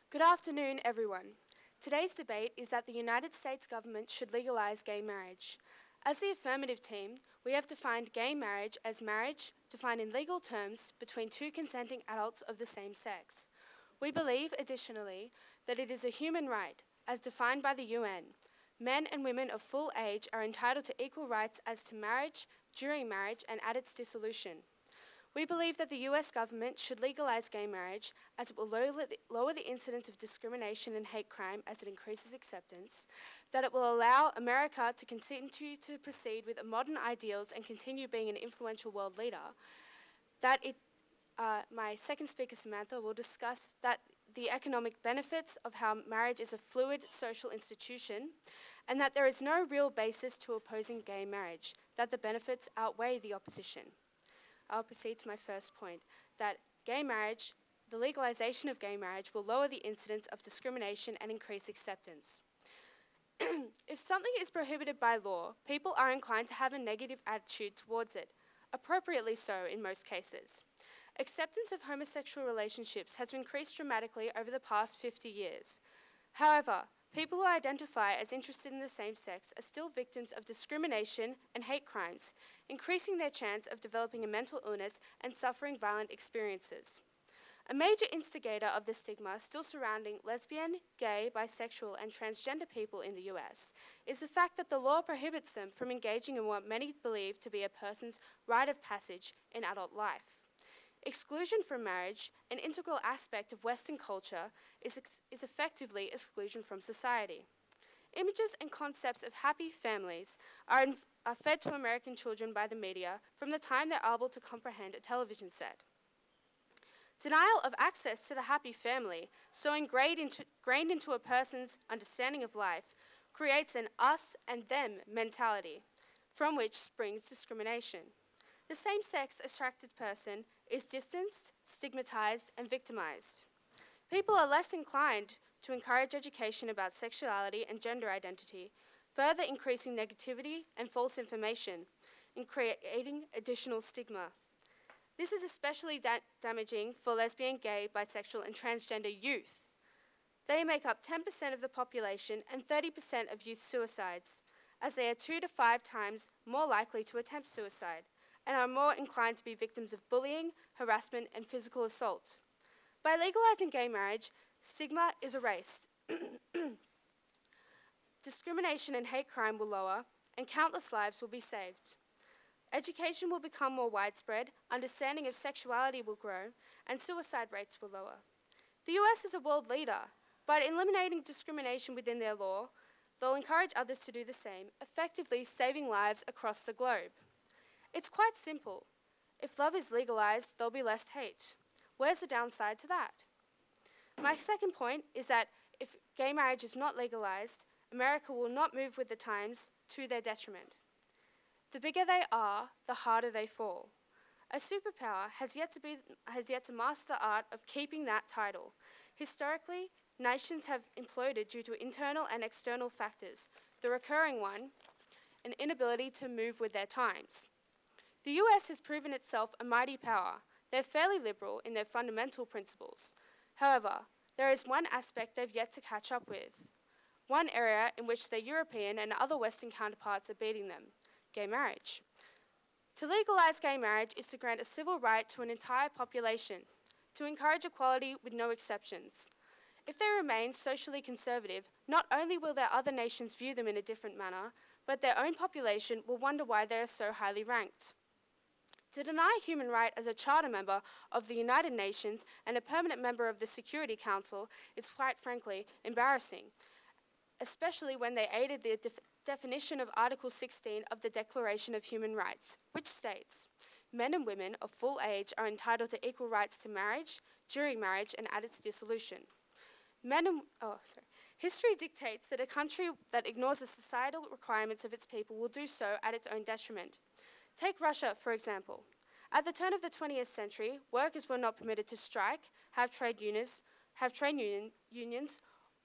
Good afternoon, everyone. Today's debate is that the United States government should legalize gay marriage. As the affirmative team, we have defined gay marriage as marriage defined in legal terms between two consenting adults of the same sex. We believe, additionally, that it is a human right, as defined by the UN. Men and women of full age are entitled to equal rights as to marriage, during marriage, and at its dissolution. We believe that the US government should legalize gay marriage as it will lower the incidence of discrimination and hate crime as it increases acceptance, that it will allow America to continue to proceed with modern ideals and continue being an influential world leader, that my second speaker, Samantha, will discuss the economic benefits of how marriage is a fluid social institution, and that there is no real basis to opposing gay marriage, that the benefits outweigh the opposition. I'll proceed to my first point, that gay marriage, the legalization of gay marriage will lower the incidence of discrimination and increase acceptance. If something is prohibited by law, people are inclined to have a negative attitude towards it, appropriately so in most cases. Acceptance of homosexual relationships has increased dramatically over the past 50 years. However, people who identify as interested in the same sex are still victims of discrimination and hate crimes, increasing their chance of developing a mental illness and suffering violent experiences. A major instigator of the stigma still surrounding lesbian, gay, bisexual, and transgender people in the US is the fact that the law prohibits them from engaging in what many believe to be a person's rite of passage in adult life. Exclusion from marriage, an integral aspect of Western culture, is effectively exclusion from society. Images and concepts of happy families are fed to American children by the media from the time they're able to comprehend a television set. Denial of access to the happy family, so ingrained into a person's understanding of life, creates an us and them mentality, from which springs discrimination. The same-sex attracted person is distanced, stigmatized, and victimized. People are less inclined to encourage education about sexuality and gender identity, further increasing negativity and false information, and creating additional stigma. This is especially damaging for lesbian, gay, bisexual, and transgender youth. They make up 10% of the population and 30% of youth suicides, as they are 2 to 5 times more likely to attempt suicide, and are more inclined to be victims of bullying, harassment, and physical assault. By legalizing gay marriage, stigma is erased. Discrimination and hate crime will lower, and countless lives will be saved. Education will become more widespread, understanding of sexuality will grow, and suicide rates will lower. The US is a world leader. By eliminating discrimination within their law, they'll encourage others to do the same, effectively saving lives across the globe. It's quite simple. If love is legalized, there'll be less hate. Where's the downside to that? My second point is that if gay marriage is not legalized, America will not move with the times to their detriment. The bigger they are, the harder they fall. A superpower has yet to master the art of keeping that title. Historically, nations have imploded due to internal and external factors. The recurring one, an inability to move with their times. The US has proven itself a mighty power. They're fairly liberal in their fundamental principles. However, there is one aspect they've yet to catch up with. One area in which their European and other Western counterparts are beating them, gay marriage. To legalize gay marriage is to grant a civil right to an entire population, to encourage equality with no exceptions. If they remain socially conservative, not only will their other nations view them in a different manner, but their own population will wonder why they are so highly ranked. To deny human right as a charter member of the United Nations and a permanent member of the Security Council is quite frankly embarrassing, especially when they aided the definition of Article 16 of the Declaration of Human Rights, which states, men and women of full age are entitled to equal rights to marriage, during marriage, and at its dissolution. History dictates that a country that ignores the societal requirements of its people will do so at its own detriment. Take Russia, for example. At the turn of the 20th century, workers were not permitted to strike, have trade unions,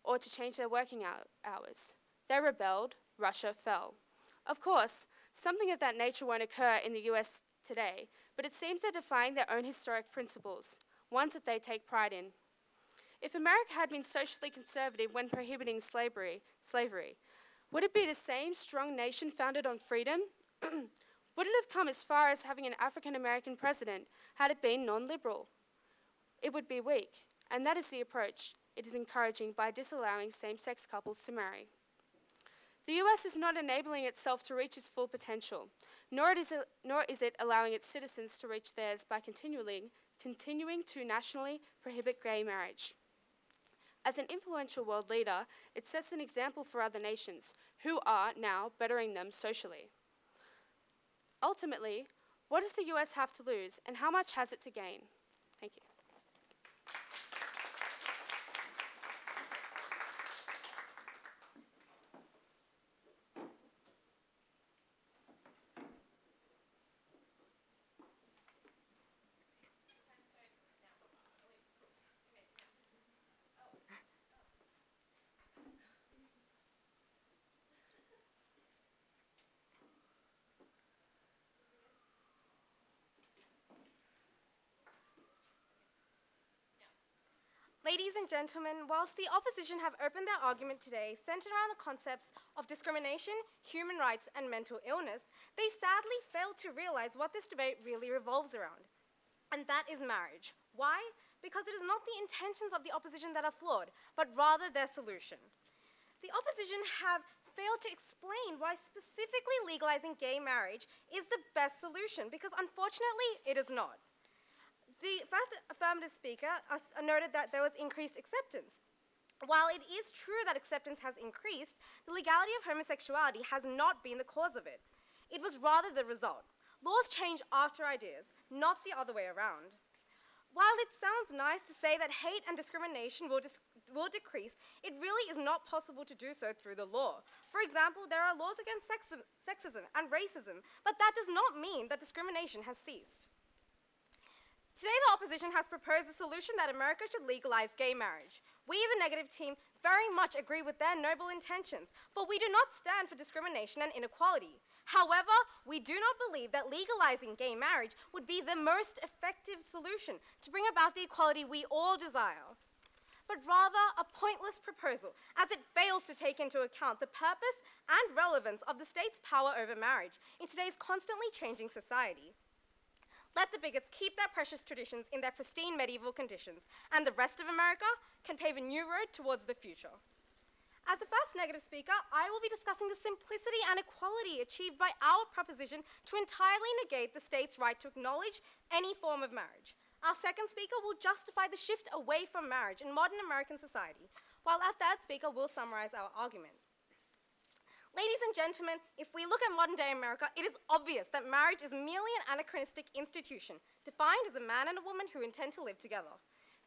or to change their working hours. They rebelled, Russia fell. Of course, something of that nature won't occur in the US today, but it seems they're defying their own historic principles, ones that they take pride in. If America had been socially conservative when prohibiting slavery, would it be the same strong nation founded on freedom? Would it have come as far as having an African American president had it been non-liberal? It would be weak, and that is the approach it is encouraging by disallowing same-sex couples to marry. The US is not enabling itself to reach its full potential, nor is it allowing its citizens to reach theirs by continuing to nationally prohibit gay marriage. As an influential world leader, it sets an example for other nations who are now bettering them socially. Ultimately, what does the US have to lose, and how much has it to gain? Thank you. Ladies and gentlemen, whilst the opposition have opened their argument today centered around the concepts of discrimination, human rights, and mental illness, they sadly fail to realize what this debate really revolves around, and that is marriage. Why? Because it is not the intentions of the opposition that are flawed, but rather their solution. The opposition have failed to explain why specifically legalizing gay marriage is the best solution, because unfortunately, it is not. The first affirmative speaker noted that there was increased acceptance. While it is true that acceptance has increased, the legality of homosexuality has not been the cause of it. It was rather the result. Laws change after ideas, not the other way around. While it sounds nice to say that hate and discrimination will decrease, it really is not possible to do so through the law. For example, there are laws against sexism and racism, but that does not mean that discrimination has ceased. Today, the opposition has proposed a solution that America should legalize gay marriage. We, the negative team, very much agree with their noble intentions, for we do not stand for discrimination and inequality. However, we do not believe that legalizing gay marriage would be the most effective solution to bring about the equality we all desire, but rather a pointless proposal, as it fails to take into account the purpose and relevance of the state's power over marriage in today's constantly changing society. Let the bigots keep their precious traditions in their pristine medieval conditions, and the rest of America can pave a new road towards the future. As the first negative speaker, I will be discussing the simplicity and equality achieved by our proposition to entirely negate the state's right to acknowledge any form of marriage. Our second speaker will justify the shift away from marriage in modern American society, while our third speaker will summarize our argument. Ladies and gentlemen, if we look at modern-day America, it is obvious that marriage is merely an anachronistic institution, defined as a man and a woman who intend to live together.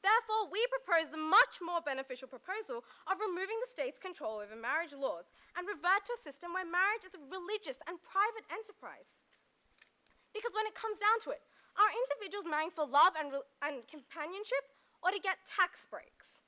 Therefore, we propose the much more beneficial proposal of removing the state's control over marriage laws and revert to a system where marriage is a religious and private enterprise. Because when it comes down to it, are individuals marrying for love and companionship, or to get tax breaks?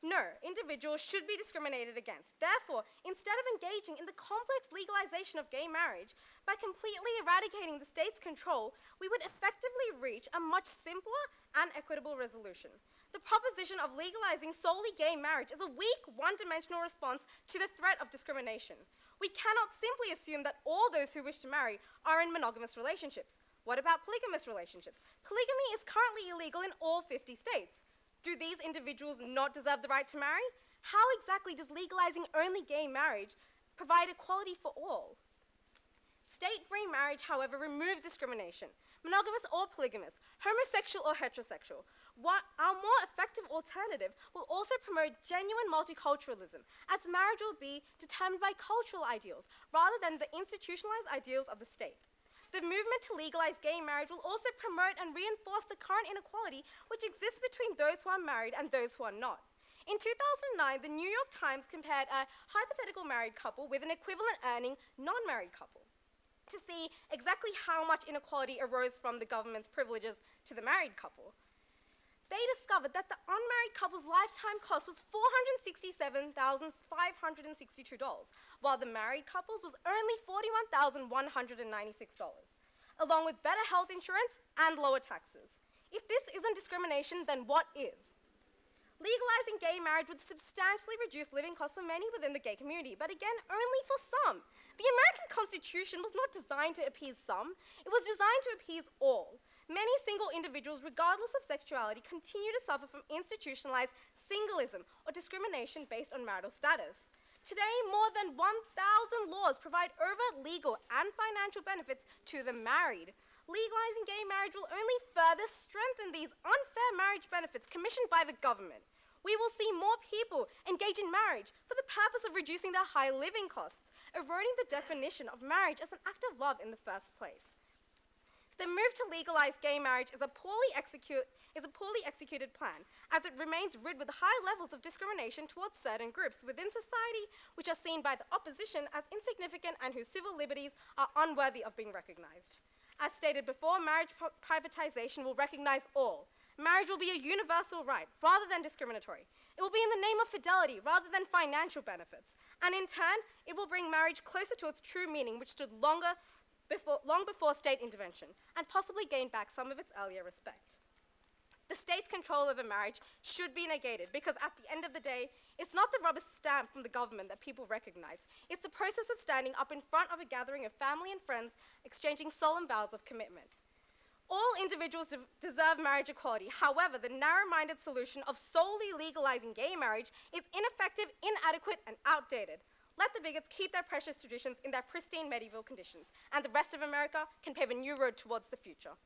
No, individuals should be discriminated against. Therefore, instead of engaging in the complex legalization of gay marriage by completely eradicating the state's control, we would effectively reach a much simpler and equitable resolution. The proposition of legalizing solely gay marriage is a weak, one-dimensional response to the threat of discrimination. We cannot simply assume that all those who wish to marry are in monogamous relationships. What about polygamous relationships? Polygamy is currently illegal in all 50 states. Do these individuals not deserve the right to marry? How exactly does legalizing only gay marriage provide equality for all? State-free marriage, however, removes discrimination, monogamous or polygamous, homosexual or heterosexual. Our more effective alternative will also promote genuine multiculturalism, as marriage will be determined by cultural ideals rather than the institutionalized ideals of the state. The movement to legalize gay marriage will also promote and reinforce the current inequality which exists between those who are married and those who are not. In 2009, the New York Times compared a hypothetical married couple with an equivalent earning non-married couple to see exactly how much inequality arose from the government's privileges to the married couple. They discovered that the unmarried couple's lifetime cost was $467,562, while the married couple's was only $41,196, along with better health insurance and lower taxes. If this isn't discrimination, then what is? Legalizing gay marriage would substantially reduce living costs for many within the gay community, but again, only for some. The American Constitution was not designed to appease some, it was designed to appease all. Many single individuals, regardless of sexuality, continue to suffer from institutionalized singleism or discrimination based on marital status. Today, more than 1,000 laws provide overt legal and financial benefits to the married. Legalizing gay marriage will only further strengthen these unfair marriage benefits commissioned by the government. We will see more people engage in marriage for the purpose of reducing their high living costs, eroding the definition of marriage as an act of love in the first place. The move to legalize gay marriage is a poorly executed plan, as it remains rid with high levels of discrimination towards certain groups within society which are seen by the opposition as insignificant and whose civil liberties are unworthy of being recognized. As stated before, marriage privatization will recognize all. Marriage will be a universal right rather than discriminatory. It will be in the name of fidelity rather than financial benefits. And in turn, it will bring marriage closer to its true meaning, which stood long before state intervention, and possibly gain back some of its earlier respect. The state's control over marriage should be negated because at the end of the day, it's not the rubber stamp from the government that people recognize. It's the process of standing up in front of a gathering of family and friends, exchanging solemn vows of commitment. All individuals deserve marriage equality. However, the narrow-minded solution of solely legalizing gay marriage is ineffective, inadequate, and outdated. Let the bigots keep their precious traditions in their pristine medieval conditions, and the rest of America can pave a new road towards the future.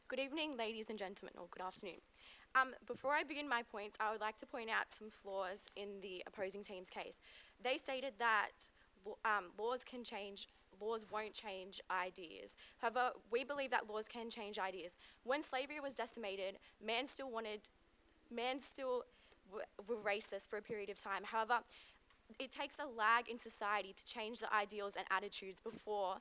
Good evening, ladies and gentlemen, or good afternoon. Before I begin my points, I would like to point out some flaws in the opposing team's case. They stated that laws won't change ideas. However, we believe that laws can change ideas. When slavery was decimated, men still were racist for a period of time. However, it takes a lag in society to change the ideals and attitudes for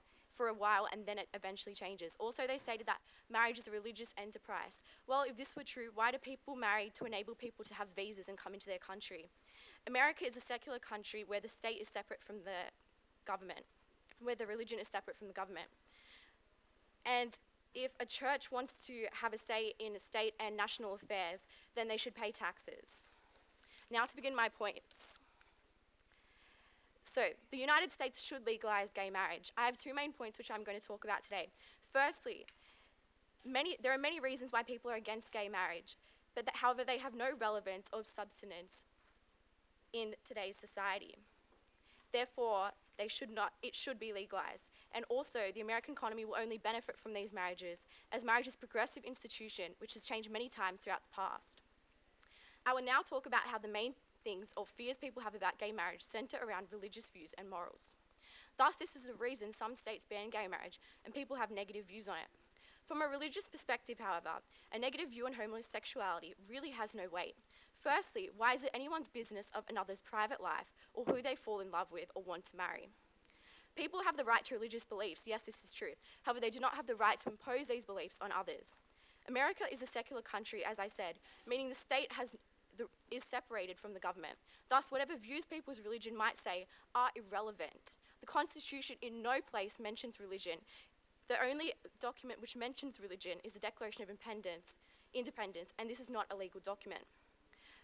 a while, and then it eventually changes. Also, they stated that marriage is a religious enterprise. Well, if this were true, why do people marry to enable people to have visas and come into their country? America is a secular country where the state is separate from the government, where the religion is separate from the government. And if a church wants to have a say in state and national affairs, then they should pay taxes. Now to begin my points. So, the United States should legalize gay marriage. I have two main points which I'm going to talk about today. Firstly, there are many reasons why people are against gay marriage, but however, they have no relevance or substance in today's society. Therefore, it should be legalized. And also, the American economy will only benefit from these marriages, as marriage is a progressive institution which has changed many times throughout the past. I will now talk about how the main things or fears people have about gay marriage center around religious views and morals. Thus, this is the reason some states ban gay marriage and people have negative views on it. From a religious perspective, however, a negative view on homosexuality really has no weight. Firstly, why is it anyone's business of another's private life or who they fall in love with or want to marry? People have the right to religious beliefs, yes, this is true. However, they do not have the right to impose these beliefs on others. America is a secular country, as I said, meaning the state is separated from the government. Thus, whatever views people's religion might say are irrelevant. The Constitution in no place mentions religion. The only document which mentions religion is the Declaration of Independence, and this is not a legal document.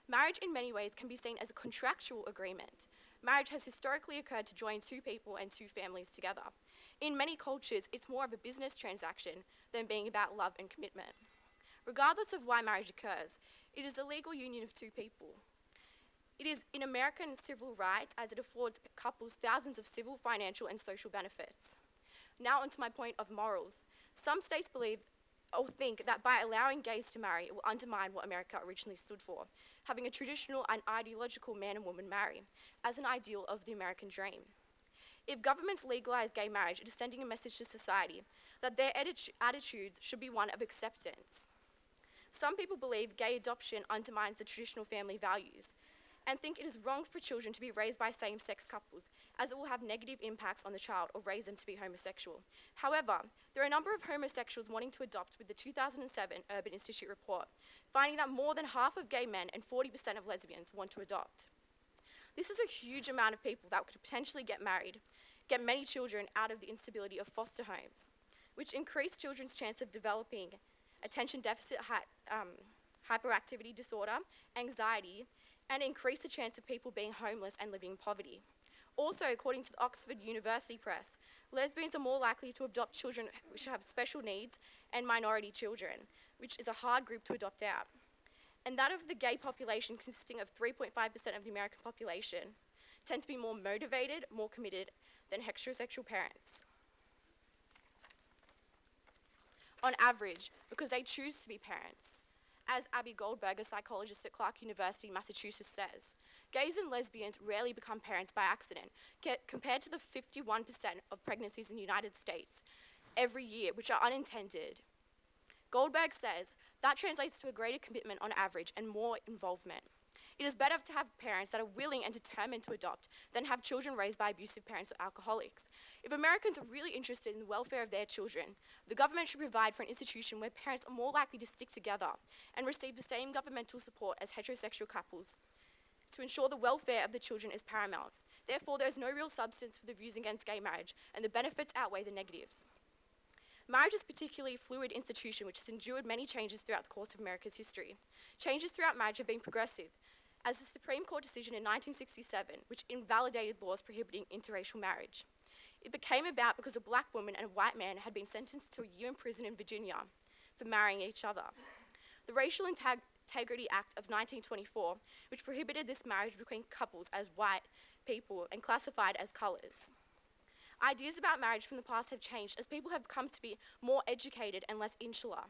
Marriage in many ways can be seen as a contractual agreement. Marriage has historically occurred to join two people and two families together. In many cultures, it's more of a business transaction than being about love and commitment. Regardless of why marriage occurs, it is a legal union of two people. It is in American civil rights as it affords couples thousands of civil, financial, and social benefits. Now onto my point of morals. Some states believe or think that by allowing gays to marry, it will undermine what America originally stood for, having a traditional and ideological man and woman marry as an ideal of the American dream. If governments legalize gay marriage, it is sending a message to society that their attitudes should be one of acceptance. Some people believe gay adoption undermines the traditional family values and think it is wrong for children to be raised by same-sex couples, as it will have negative impacts on the child or raise them to be homosexual. However, there are a number of homosexuals wanting to adopt, with the 2007 Urban Institute report finding that more than half of gay men and 40% of lesbians want to adopt. This is a huge amount of people that could potentially get married, get many children out of the instability of foster homes, which increase children's chance of developing attention deficit hyperactivity disorder, anxiety, and increase the chance of people being homeless and living in poverty. Also, according to the Oxford University Press, lesbians are more likely to adopt children which have special needs and minority children, which is a hard group to adopt out. And that of the gay population, consisting of 3.5% of the American population, tend to be more motivated, more committed than heterosexual parents. On average, because they choose to be parents. As Abby Goldberg, a psychologist at Clark University, Massachusetts, says, gays and lesbians rarely become parents by accident, compared to the 51% of pregnancies in the United States every year, which are unintended. Goldberg says that translates to a greater commitment on average and more involvement. It is better to have parents that are willing and determined to adopt than have children raised by abusive parents or alcoholics. If Americans are really interested in the welfare of their children, the government should provide for an institution where parents are more likely to stick together and receive the same governmental support as heterosexual couples to ensure the welfare of the children is paramount. Therefore, there is no real substance for the views against gay marriage, and the benefits outweigh the negatives. Marriage is a particularly fluid institution which has endured many changes throughout the course of America's history. Changes throughout marriage have been progressive, as the Supreme Court decision in 1967, which invalidated laws prohibiting interracial marriage. It became about because a black woman and a white man had been sentenced to a year in prison in Virginia for marrying each other. The Racial Integrity Act of 1924, which prohibited this marriage between couples as white people and classified as colours. Ideas about marriage from the past have changed as people have come to be more educated and less insular.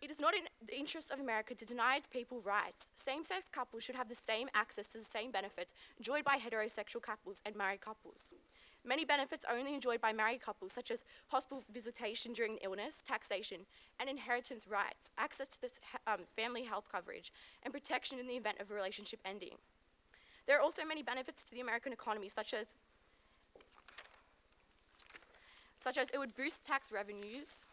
It is not in the interest of America to deny its people rights. Same-sex couples should have the same access to the same benefits enjoyed by heterosexual couples and married couples. Many benefits are only enjoyed by married couples, such as hospital visitation during illness, taxation, and inheritance rights, access to this family health coverage, and protection in the event of a relationship ending. There are also many benefits to the American economy, such as it would boost tax revenues,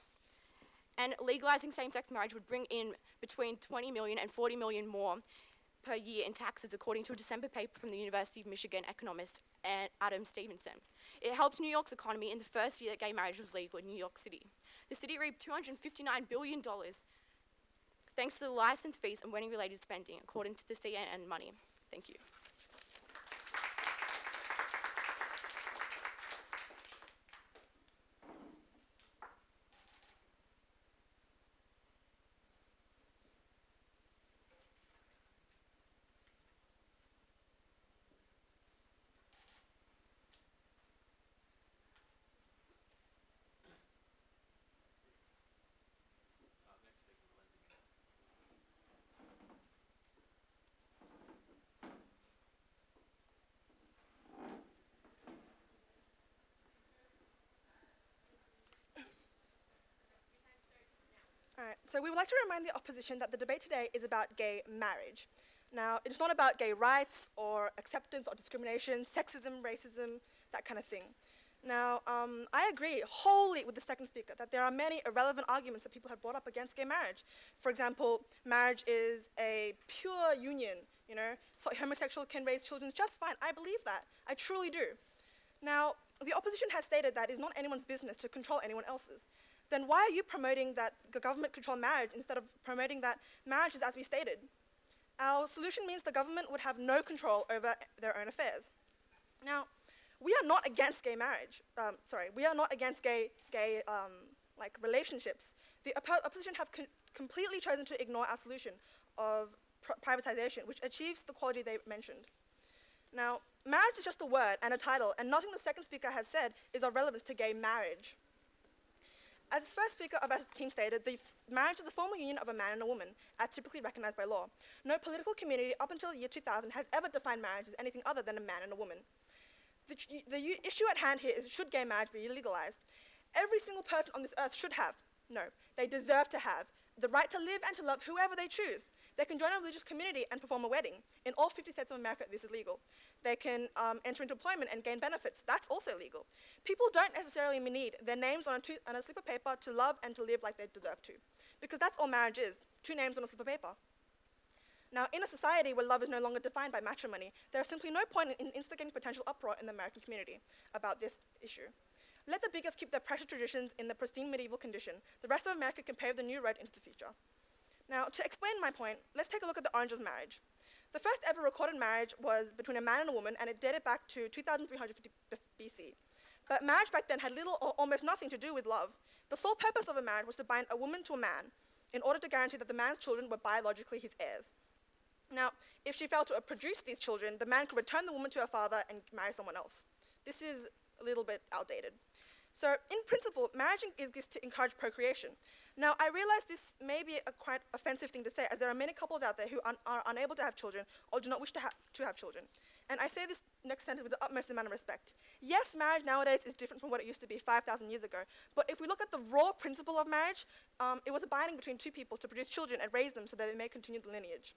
and legalizing same-sex marriage would bring in between 20 million and 40 million more per year in taxes, according to a December paper from the University of Michigan economist Adam Stevenson. It helped New York's economy in the first year that gay marriage was legal in New York City. The city reaped $259 billion thanks to the license fees and wedding-related spending, according to the CNN Money. Thank you. Alright, so we would like to remind the opposition that the debate today is about gay marriage. Now, it's not about gay rights or acceptance or discrimination, sexism, racism, that kind of thing. Now, I agree wholly with the second speaker that there are many irrelevant arguments that people have brought up against gay marriage. For example, marriage is a pure union, you know, so homosexual can raise children just fine. I believe that. I truly do. Now, the opposition has stated that it's not anyone's business to control anyone else's. Then why are you promoting that the government control marriage instead of promoting that marriage is as we stated? Our solution means the government would have no control over their own affairs. Now, we are not against gay marriage. We are not against gay relationships. The opposition have completely chosen to ignore our solution of privatization, which achieves the quality they mentioned. Now, marriage is just a word and a title, and nothing the second speaker has said is of relevance to gay marriage. As the first speaker of our team stated, marriage is the formal union of a man and a woman, as typically recognized by law. No political community up until the year 2000 has ever defined marriage as anything other than a man and a woman. The issue at hand here is, should gay marriage be legalized? Every single person on this earth should have, no, they deserve to have, the right to live and to love whoever they choose. They can join a religious community and perform a wedding. In all 50 states of America, this is legal. They can enter into employment and gain benefits. That's also legal. People don't necessarily need their names on a slip of paper to love and to live like they deserve to, because that's all marriage is, 2 names on a slip of paper. Now, in a society where love is no longer defined by matrimony, there is simply no point in instigating potential uproar in the American community about this issue. Let the bigots keep their precious traditions in the pristine medieval condition. The rest of America can pave the new road into the future. Now, to explain my point, let's take a look at the origins of marriage. The first ever recorded marriage was between a man and a woman, and it dated back to 2350 BC. But marriage back then had little or almost nothing to do with love. The sole purpose of a marriage was to bind a woman to a man in order to guarantee that the man's children were biologically his heirs. Now, if she failed to produce these children, the man could return the woman to her father and marry someone else. This is a little bit outdated. So, in principle, marriage exists to encourage procreation. Now, I realize this may be a quite offensive thing to say, as there are many couples out there who are unable to have children or do not wish to have children. And I say this next sentence with the utmost amount of respect. Yes, marriage nowadays is different from what it used to be 5,000 years ago, but if we look at the raw principle of marriage, it was a binding between 2 people to produce children and raise them so that they may continue the lineage.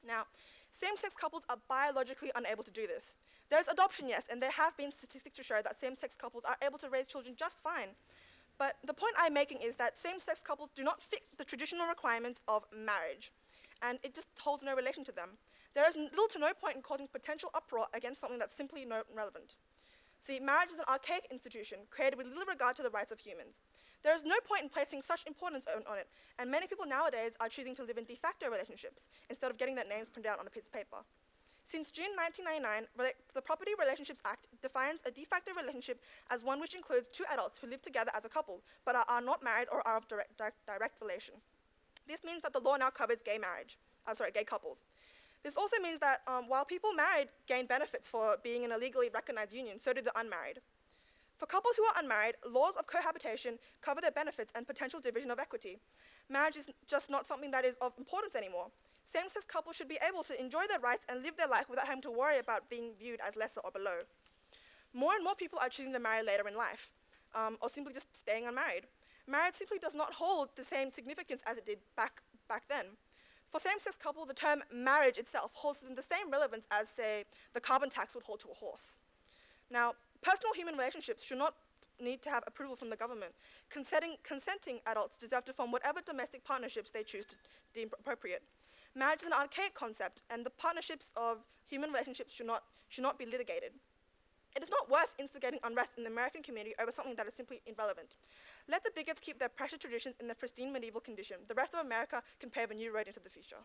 Now, same-sex couples are biologically unable to do this. There's adoption, yes, and there have been statistics to show that same-sex couples are able to raise children just fine. But the point I'm making is that same-sex couples do not fit the traditional requirements of marriage, and it just holds no relation to them. There is little to no point in causing potential uproar against something that's simply not relevant. See, marriage is an archaic institution created with little regard to the rights of humans. There is no point in placing such importance on it, and many people nowadays are choosing to live in de facto relationships instead of getting their names printed out on a piece of paper. Since June 1999, the Property Relationships Act defines a de facto relationship as one which includes 2 adults who live together as a couple, but are not married or are of direct relation. This means that the law now covers gay couples. This also means that while people married gain benefits for being in a legally recognized union, so do the unmarried. For couples who are unmarried, laws of cohabitation cover their benefits and potential division of equity. Marriage is just not something that is of importance anymore. Same-sex couples should be able to enjoy their rights and live their life without having to worry about being viewed as lesser or below. More and more people are choosing to marry later in life, or simply just staying unmarried. Marriage simply does not hold the same significance as it did back then. For same-sex couples, the term marriage itself holds the same relevance as, say, the carbon tax would hold to a horse. Now, personal human relationships should not need to have approval from the government. Consenting adults deserve to form whatever domestic partnerships they choose to deem appropriate. Marriage is an archaic concept, and the partnerships of human relationships should not be litigated. It is not worth instigating unrest in the American community over something that is simply irrelevant. Let the bigots keep their precious traditions in their pristine medieval condition. The rest of America can pave a new road into the future.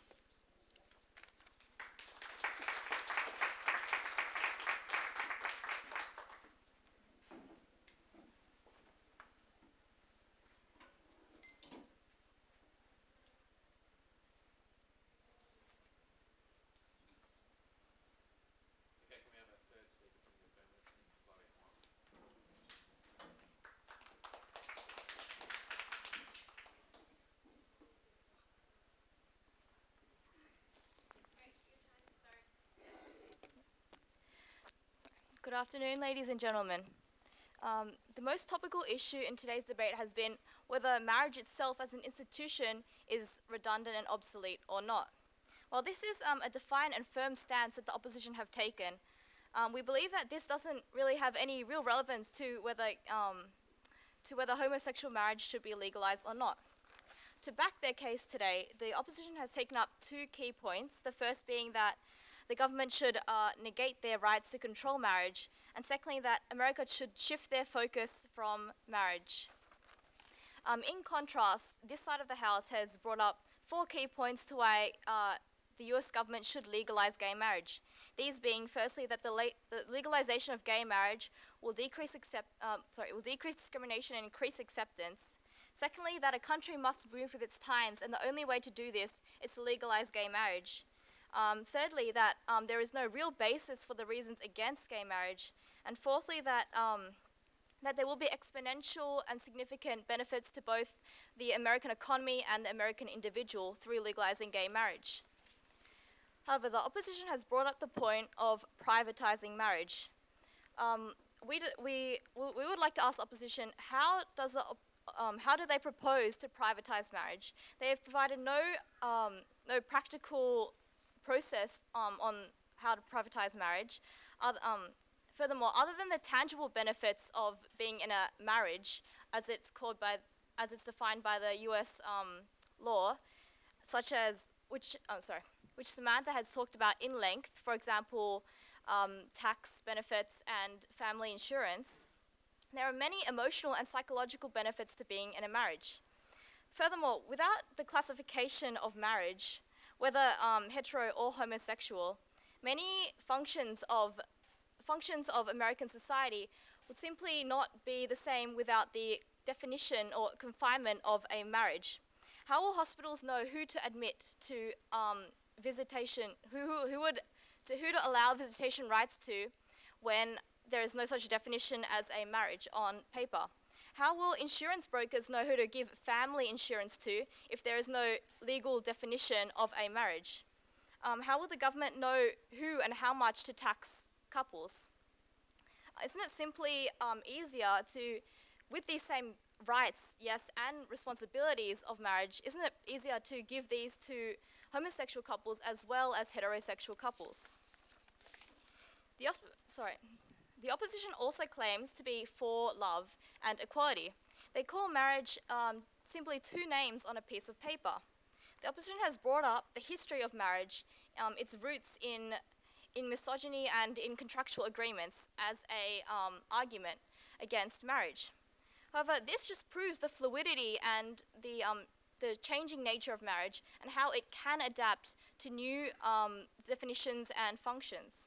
Good afternoon, ladies and gentlemen. The most topical issue in today's debate has been whether marriage itself as an institution is redundant and obsolete or not. While this is a defined and firm stance that the opposition have taken, we believe that this doesn't really have any real relevance to whether homosexual marriage should be legalized or not. To back their case today, the opposition has taken up 2 key points, the first being that the government should negate their rights to control marriage, and secondly, that America should shift their focus from marriage. In contrast, this side of the House has brought up 4 key points to why the US government should legalize gay marriage. These being, firstly, that the legalization of gay marriage will decrease discrimination and increase acceptance. Secondly, that a country must move with its times, and the only way to do this is to legalize gay marriage. Thirdly, that there is no real basis for the reasons against gay marriage. And fourthly, that that there will be exponential and significant benefits to both the American economy and the American individual through legalizing gay marriage. However, the opposition has brought up the point of privatizing marriage. We would like to ask the opposition, how do they propose to privatize marriage? They have provided no practical process on how to privatize marriage. Furthermore, other than the tangible benefits of being in a marriage, as it's defined by the U.S. Law, which Samantha has talked about in length, for example, tax benefits and family insurance, there are many emotional and psychological benefits to being in a marriage. Furthermore, without the classification of marriage, whether hetero or homosexual, many functions of American society would simply not be the same without the definition or confinement of a marriage. How will hospitals know who to admit to visitation, who to allow visitation rights to when there is no such definition as a marriage on paper? How will insurance brokers know who to give family insurance to if there is no legal definition of a marriage? How will the government know who and how much to tax couples? Isn't it simply easier to, with these same rights, yes, and responsibilities of marriage, isn't it easier to give these to homosexual couples as well as heterosexual couples? The opposition also claims to be for love and equality. They call marriage simply two names on a piece of paper. The opposition has brought up the history of marriage, its roots in misogyny and in contractual agreements as a argument against marriage. However, this just proves the fluidity and the changing nature of marriage and how it can adapt to new definitions and functions.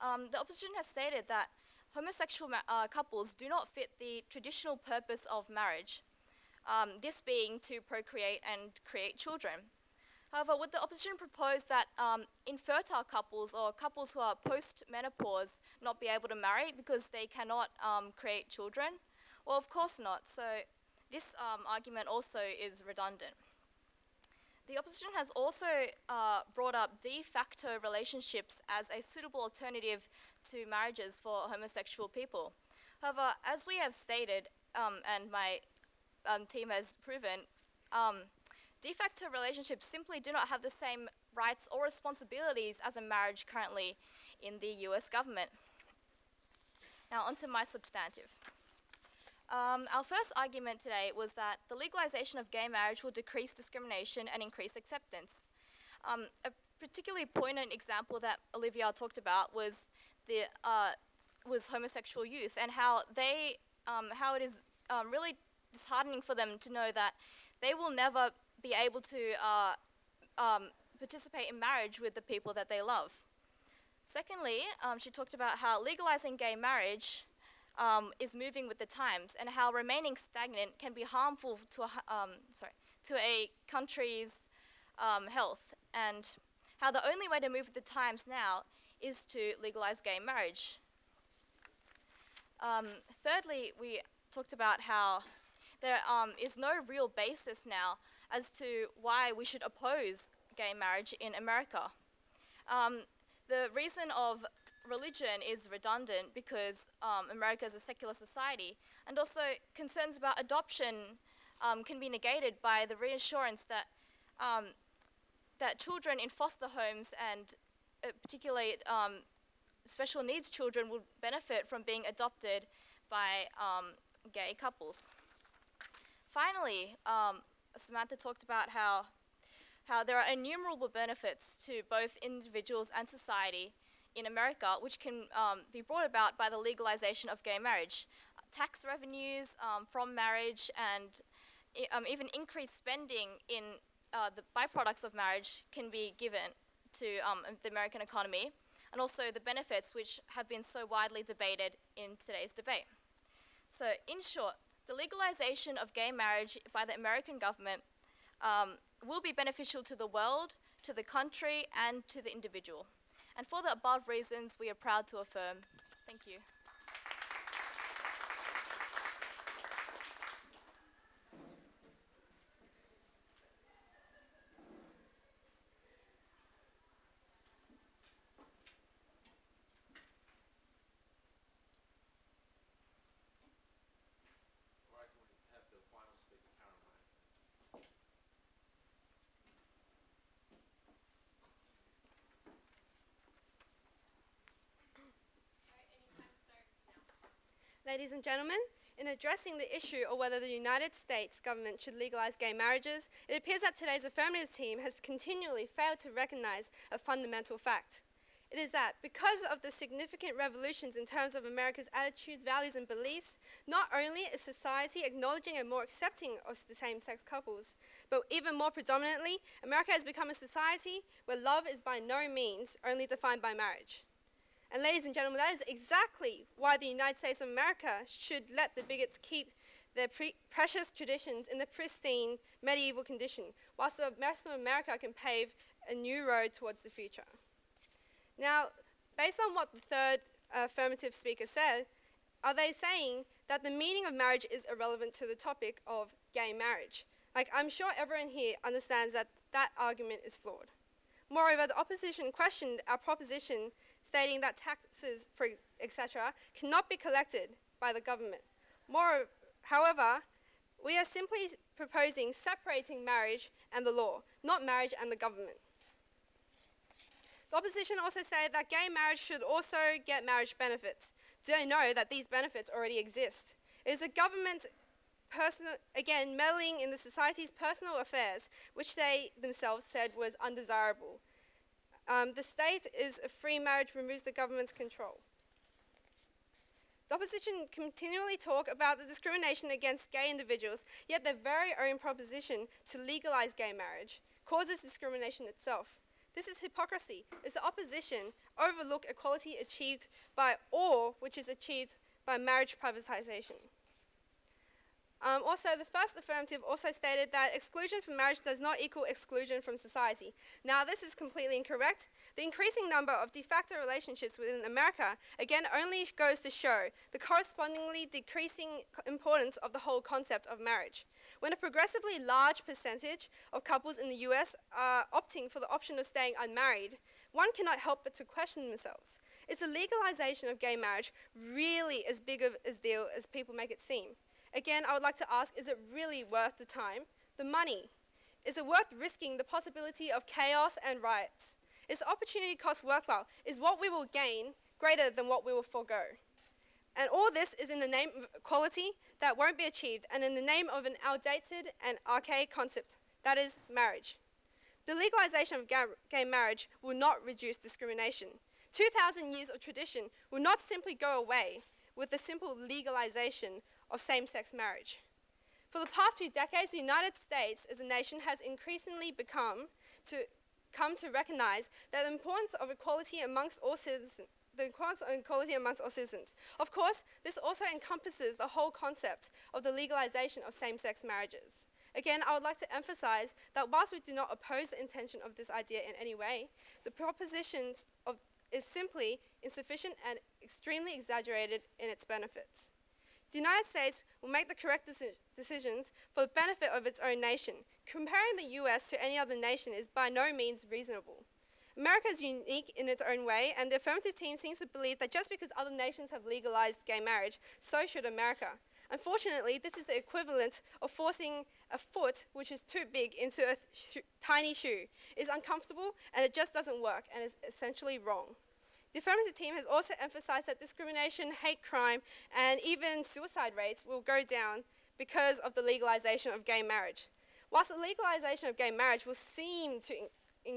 The opposition has stated that homosexual couples do not fit the traditional purpose of marriage, this being to procreate and create children. However, would the opposition propose that infertile couples or couples who are post-menopause not be able to marry because they cannot create children? Well, of course not. So this argument also is redundant. The opposition has also brought up de facto relationships as a suitable alternative to marriages for homosexual people. However, as we have stated, and my team has proven, de facto relationships simply do not have the same rights or responsibilities as a marriage currently in the US government. Now, onto my substantive. Our first argument today was that the legalization of gay marriage will decrease discrimination and increase acceptance. A particularly poignant example that Olivia talked about was homosexual youth and how it is really disheartening for them to know that they will never be able to participate in marriage with the people that they love. Secondly, she talked about how legalizing gay marriage is moving with the times and how remaining stagnant can be harmful to a country's health, and how the only way to move with the times now is to legalize gay marriage. Thirdly, we talked about how there is no real basis now as to why we should oppose gay marriage in America. The reason of religion is redundant because America is a secular society, and also concerns about adoption can be negated by the reassurance that that children in foster homes and particularly special needs children will benefit from being adopted by gay couples. Finally, Samantha talked about how there are innumerable benefits to both individuals and society in America, which can be brought about by the legalization of gay marriage. Tax revenues from marriage and even increased spending in the byproducts of marriage can be given to the American economy, and also the benefits which have been so widely debated in today's debate. So in short, the legalization of gay marriage by the American government will be beneficial to the world, to the country, and to the individual. And for the above reasons, we are proud to affirm. Thank you. Ladies and gentlemen, in addressing the issue of whether the United States government should legalize gay marriages, it appears that today's affirmative team has continually failed to recognize a fundamental fact. It is that because of the significant revolutions in terms of America's attitudes, values, and beliefs, not only is society acknowledging and more accepting of the same-sex couples, but even more predominantly, America has become a society where love is by no means only defined by marriage. And ladies and gentlemen, that is exactly why the United States of America should let the bigots keep their precious traditions in the pristine medieval condition, whilst the rest of America can pave a new road towards the future. Now, based on what the third affirmative speaker said, are they saying that the meaning of marriage is irrelevant to the topic of gay marriage? Like, I'm sure everyone here understands that that argument is flawed. Moreover, the opposition questioned our proposition stating that taxes, etc., cannot be collected by the government. However, we are simply proposing separating marriage and the law, not marriage and the government. The opposition also said that gay marriage should also get marriage benefits. Do they know that these benefits already exist? It is the government, again, meddling in the society's personal affairs, which they themselves said was undesirable. The state is a free marriage removes the government's control. The opposition continually talk about the discrimination against gay individuals, yet their very own proposition to legalize gay marriage causes discrimination itself. This is hypocrisy, as the opposition overlook equality achieved by all, which is achieved by marriage privatization. Also, the first affirmative also stated that exclusion from marriage does not equal exclusion from society. Now, this is completely incorrect. The increasing number of de facto relationships within America, again, only goes to show the correspondingly decreasing importance of the whole concept of marriage. When a progressively large percentage of couples in the US are opting for the option of staying unmarried, one cannot help but to question themselves. Is the legalization of gay marriage really as big of a deal as people make it seem? Again, I would like to ask, is it really worth the time, the money? Is it worth risking the possibility of chaos and riots? Is the opportunity cost worthwhile? Is what we will gain greater than what we will forego? And all this is in the name of equality that won't be achieved, and in the name of an outdated and archaic concept, that is marriage. The legalization of gay marriage will not reduce discrimination. 2,000 years of tradition will not simply go away with the simple legalization of same-sex marriage. For the past few decades, the United States as a nation has increasingly come to recognize that the importance of equality amongst all citizens. Of course, this also encompasses the whole concept of the legalization of same-sex marriages. Again, I would like to emphasize that whilst we do not oppose the intention of this idea in any way, the proposition is simply insufficient and extremely exaggerated in its benefits. The United States will make the correct decisions for the benefit of its own nation. Comparing the US to any other nation is by no means reasonable. America is unique in its own way, and the affirmative team seems to believe that just because other nations have legalized gay marriage, so should America. Unfortunately, this is the equivalent of forcing a foot, which is too big, into a tiny shoe. It is uncomfortable, and it just doesn't work, and is essentially wrong. The affirmative team has also emphasized that discrimination, hate crime, and even suicide rates will go down because of the legalization of gay marriage. Whilst the legalization of gay marriage will seem to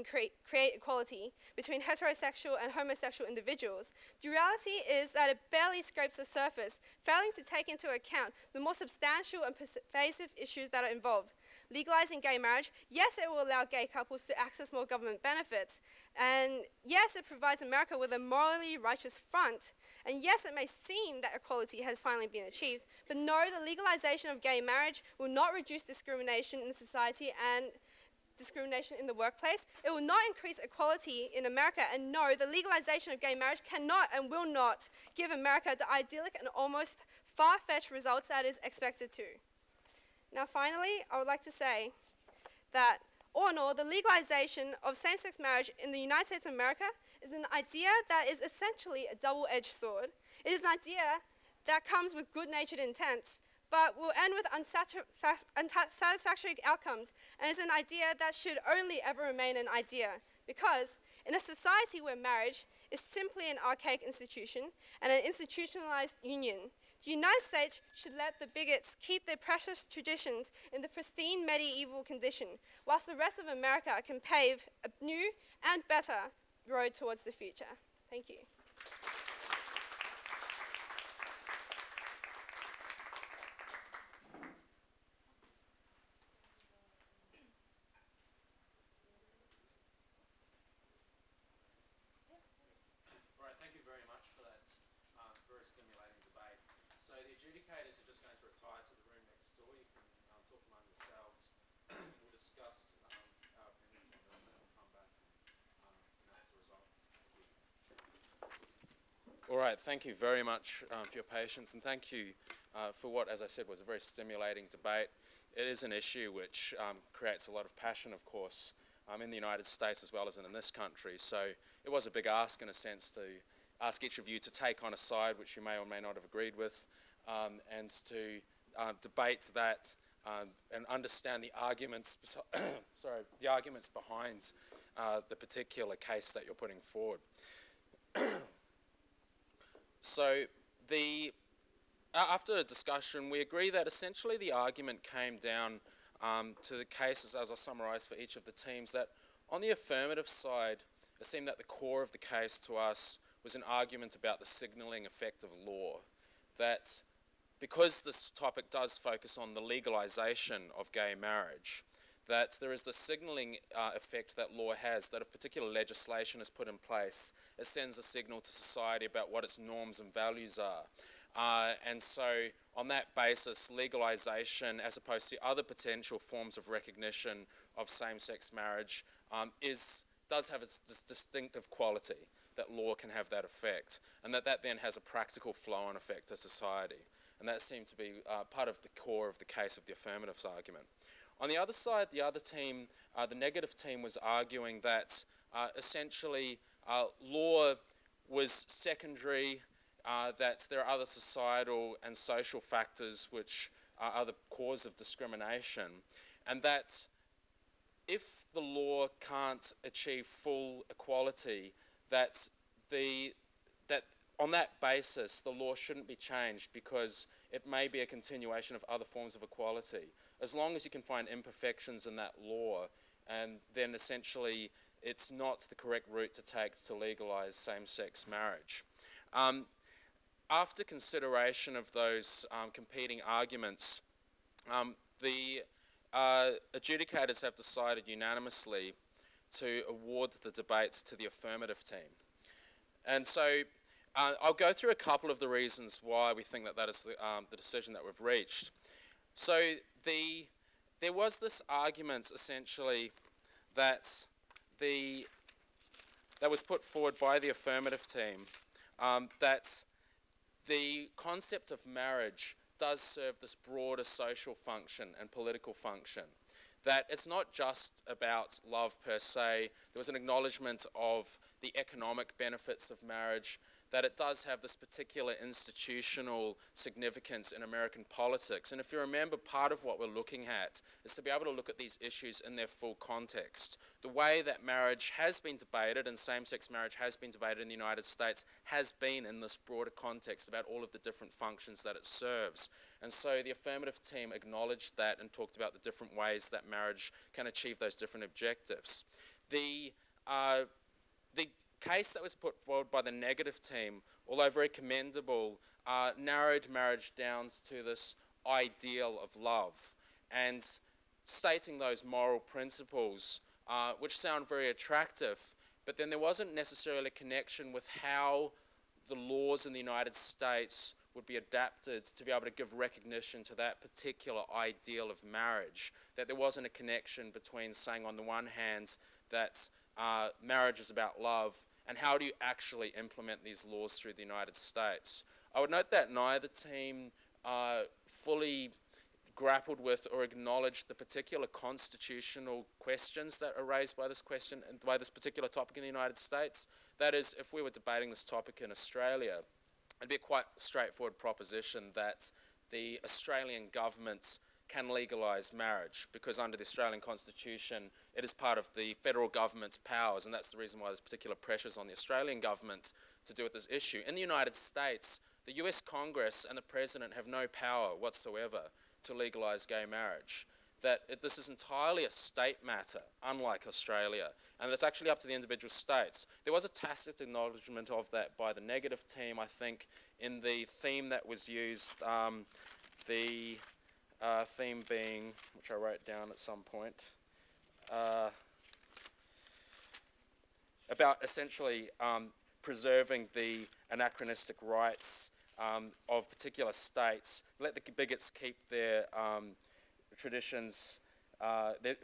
create equality between heterosexual and homosexual individuals, the reality is that it barely scrapes the surface, failing to take into account the more substantial and pervasive issues that are involved. Legalizing gay marriage, yes, it will allow gay couples to access more government benefits, and yes, it provides America with a morally righteous front, and yes, it may seem that equality has finally been achieved, but no, the legalization of gay marriage will not reduce discrimination in society and discrimination in the workplace. It will not increase equality in America, and no, the legalization of gay marriage cannot and will not give America the idyllic and almost far-fetched results that it is expected to. Now finally, I would like to say that all in all, the legalization of same-sex marriage in the United States of America is an idea that is essentially a double-edged sword. It is an idea that comes with good-natured intents, but will end with unsatisfactory outcomes, and is an idea that should only ever remain an idea, because in a society where marriage is simply an archaic institution and an institutionalized union, The United States should let the bigots keep their precious traditions in the pristine medieval condition, whilst the rest of America can pave a new and better road towards the future. Thank you. Right, thank you very much for that very stimulating debate. So the adjudicators are just going to retire to the room next door. You can talk among yourselves. We'll discuss our opinions on this, and then we'll come back and announce the result. Thank you. All right, thank you very much for your patience, and thank you for what, as I said, was a very stimulating debate. It is an issue which creates a lot of passion, of course, in the United States as well as in this country. So it was a big ask, in a sense, to ask each of you to take on a side which you may or may not have agreed with, and to debate that and understand the arguments, the arguments behind the particular case that you're putting forward. So after a discussion, we agree that essentially the argument came down to the cases, as I summarised for each of the teams, that on the affirmative side, it seemed that the core of the case to us was an argument about the signalling effect of law. That because this topic does focus on the legalisation of gay marriage, that there is the signalling effect that law has, that if particular legislation is put in place, it sends a signal to society about what its norms and values are. And so on that basis, legalisation, as opposed to other potential forms of recognition of same-sex marriage, does have its distinctive quality, that law can have that effect, and that then has a practical flow-on effect to society. And that seemed to be part of the core of the case of the affirmatives argument. On the other side, the other team, the negative team, was arguing that essentially law was secondary, that there are other societal and social factors which are the cause of discrimination, and that if the law can't achieve full equality, that on that basis the law shouldn't be changed because it may be a continuation of other forms of equality. As long as you can find imperfections in that law, and then essentially it's not the correct route to take to legalise same-sex marriage. After consideration of those competing arguments, the adjudicators have decided unanimously to award the debates to the affirmative team. And so I'll go through a couple of the reasons why we think that is the decision that we've reached. So there was this argument essentially that was put forward by the affirmative team, that the concept of marriage does serve this broader social function and political function. That it's not just about love per se. There was an acknowledgement of the economic benefits of marriage, that it does have this particular institutional significance in American politics. And if you remember, part of what we're looking at is to be able to look at these issues in their full context. The way that marriage has been debated, and same-sex marriage has been debated in the United States, has been in this broader context about all of the different functions that it serves. And so the affirmative team acknowledged that and talked about the different ways that marriage can achieve those different objectives. The case that was put forward by the negative team, although very commendable, narrowed marriage down to this ideal of love and stating those moral principles which sound very attractive, but then there wasn't necessarily a connection with how the laws in the United States would be adapted to be able to give recognition to that particular ideal of marriage. That there wasn't a connection between saying on the one hand that marriage is about love, and how do you actually implement these laws through the United States. I would note that neither team fully grappled with or acknowledged the particular constitutional questions that are raised by this question and by this particular topic in the United States. That is, if we were debating this topic in Australia, it'd be a quite straightforward proposition that the Australian government can legalise marriage, because under the Australian Constitution it is part of the federal government's powers, and that's the reason why there's particular pressures on the Australian government to do with this issue. In the United States, the US Congress and the President have no power whatsoever to legalise gay marriage. That this is entirely a state matter, unlike Australia, and it's actually up to the individual states. There was a tacit acknowledgement of that by the negative team, I think, in the theme that was used, the theme being, which I wrote down at some point, about essentially preserving the anachronistic rights of particular states, let the bigots keep their traditions,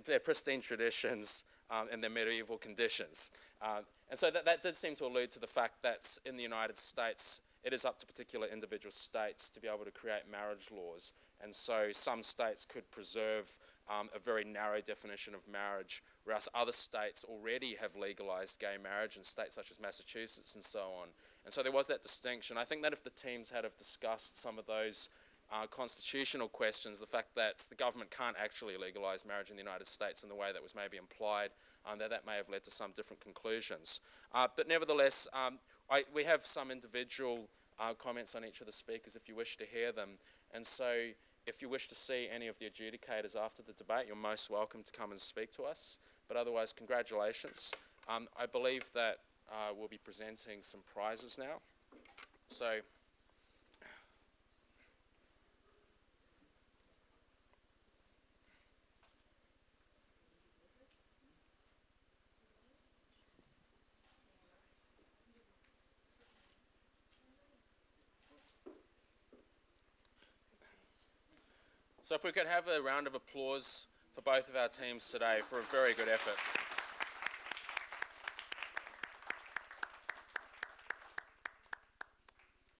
their pristine traditions and their medieval conditions. And so that did seem to allude to the fact that in the United States, it is up to particular individual states to be able to create marriage laws. And so some states could preserve a very narrow definition of marriage, whereas other states already have legalised gay marriage, in states such as Massachusetts and so on. And so there was that distinction. I think that if the teams had have discussed some of those constitutional questions, the fact that the government can't actually legalise marriage in the United States in the way that was maybe implied, that may have led to some different conclusions. But nevertheless, we have some individual comments on each of the speakers if you wish to hear them. And so if you wish to see any of the adjudicators after the debate, you're most welcome to come and speak to us. But otherwise, congratulations. I believe that we'll be presenting some prizes now. So if we could have a round of applause for both of our teams today for a very good effort.